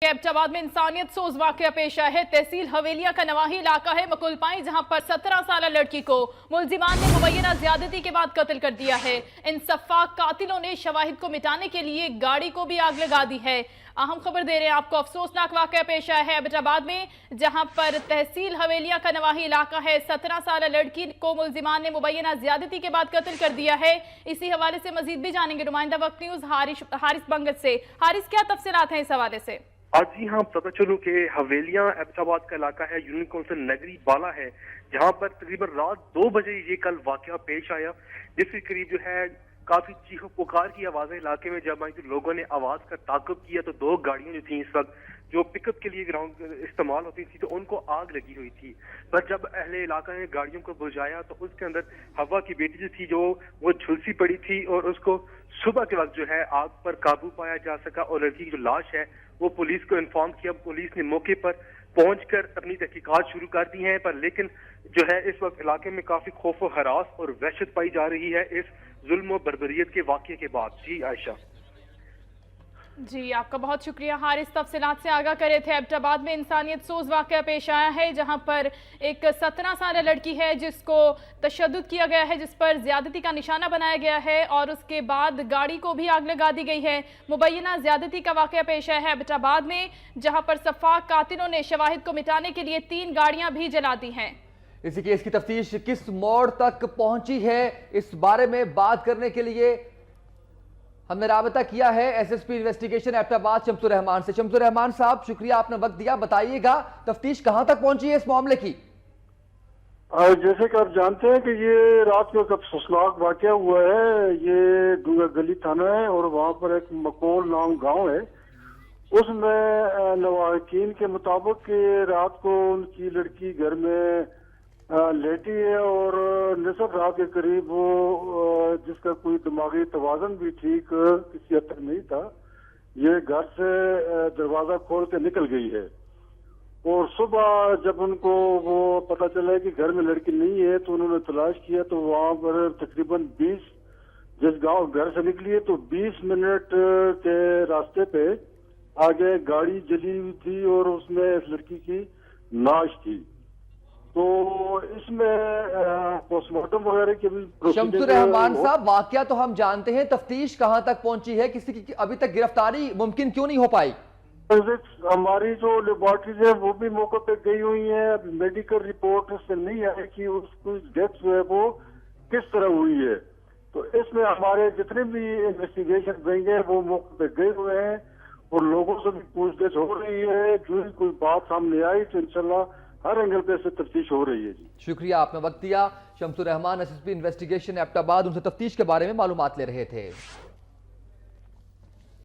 एबटाबाद में इंसानियत सोज वाकया पेश आया है। तहसील हवेलिया का नवाही इलाका है मकुलपाई, जहां पर 17 साल लड़की को मुलजिमान ने मुबैना ज्यादती के बाद कत्ल कर दिया है। इन सफाक कातिलों ने शवाहिद को मिटाने के लिए गाड़ी को भी आग लगा दी है। अहम खबर दे रहे हैं आपको, अफसोसनाक वाकया पेश आया है एबटाबाद में, जहां पर तहसील हवेलिया का नवाही इलाका है। 17 साल लड़की को मुलजिमान ने मुबैना ज्यादती के बाद कत्ल कर दिया है। इसी हवाले से मजीद भी जानेंगे नुमाइंदा वक्त न्यूज हारिस बंगत से। हारिस, क्या तफसीलात हैं इस हवाले से? जी हाँ, पता चलूं कि हवेलियां एबटाबाद का इलाका है, यूनियन काउंसिल नगरी बाला है, जहां पर तकरीबन रात 2 बजे ये कल वाकया पेश आया, जिसके करीब जो है काफी चीखो पुकार की आवाजें इलाके में जब आई तो लोगों ने आवाज का ताक़ुब किया तो 2 गाड़ियां जो थी इस वक्त जो पिकअप के लिए ग्राउंड इस्तेमाल होती थी तो उनको आग लगी हुई थी। पर जब अहले इलाका ने गाड़ियों को बुझाया तो उसके अंदर हवा की बेटी जो थी जो वो झुलसी पड़ी थी और उसको सुबह के वक्त जो है आग पर काबू पाया जा सका और लड़की की जो लाश है वो पुलिस को इन्फॉर्म किया। पुलिस ने मौके पर पहुंचकर अपनी तहकीकात शुरू कर दी हैं, पर लेकिन जो है इस वक्त इलाके में काफी खौफ व हरास और वहशत पाई जा रही है इस जुल्म और बर्बरियत के वाकये के बाद। जी आयशा। जी, आपका बहुत शुक्रिया हारिस, तफसीलात से आगाह करे थे। एबटाबाद में इंसानियत सोज वाकया पेश आया है, जहां पर एक 17 साल लड़की है जिसको तशद्दुद किया गया है, जिस पर ज्यादती का निशाना बनाया गया है और उसके बाद गाड़ी को भी आग लगा दी गई है। मुबैना ज्यादती का वाकया पेश आया है एबटाबाद में, जहां पर सफाक कातिलों ने शवाहिद को मिटाने के लिए 3 गाड़ियां भी जला दी हैं। इसी केस की तफ्तीश किस मोड़ तक पहुंची है, इस बारे में बात करने के लिए हमने राबता किया है एसएसपी इन्वेस्टिगेशन एबटाबाद शम्सुर रहमान से। शम्सुर रहमान साहब, शुक्रिया, आपने वक्त दिया। बताइएगा तफ्तीश कहां तक पहुंची है इस मामले की? जैसे कि आप जानते हैं कि ये रात को एक अफसोसनाक वाकया हुआ है। ये गली थाना है और वहां पर एक मकोल नाम गांव है। उसमें नवाकिन के मुताबिक रात को उनकी लड़की घर में लेटी है और निसफ रात के करीब वो जिसका कोई दिमागी तवाज़न भी ठीक किसी हद तक नहीं था, ये घर से दरवाजा खोल के निकल गई है। और सुबह जब उनको वो पता चला कि घर में लड़की नहीं है तो उन्होंने तलाश किया तो वहां पर तकरीबन 20 जिस गांव घर से निकली है तो 20 मिनट के रास्ते पे आगे गाड़ी जली हुई थी और उसमें इस लड़की की लाश थी। तो इसमें पोस्टमार्टम वगैरह के भी शम्सुर रहमान साहब, वाकया तो हम जानते हैं, तफ्तीश कहां तक पहुंची है? किसी की अभी तक गिरफ्तारी मुमकिन क्यों नहीं हो पाई? हमारी जो लेबोरेटरीज है वो भी मौके पे गई हुई है। मेडिकल रिपोर्ट से नहीं आई कि उसकी डेथ जो है वो किस तरह हुई है। तो इसमें हमारे जितने भी इन्वेस्टिगेशन देंगे वो मौके पे गए हुए हैं और लोगों से भी पूछताछ हो रही है। जो कोई बात सामने आई तो इंशाल्लाह हर एंगल पे से तफ्तीश हो रही है। जी शुक्रिया, आपने वक्त दिया। शम्सुर रहमान, एसएसपी इन्वेस्टिगेशन एबटाबाद, उनसे तफ्तीश के बारे में मालूमात ले रहे थे।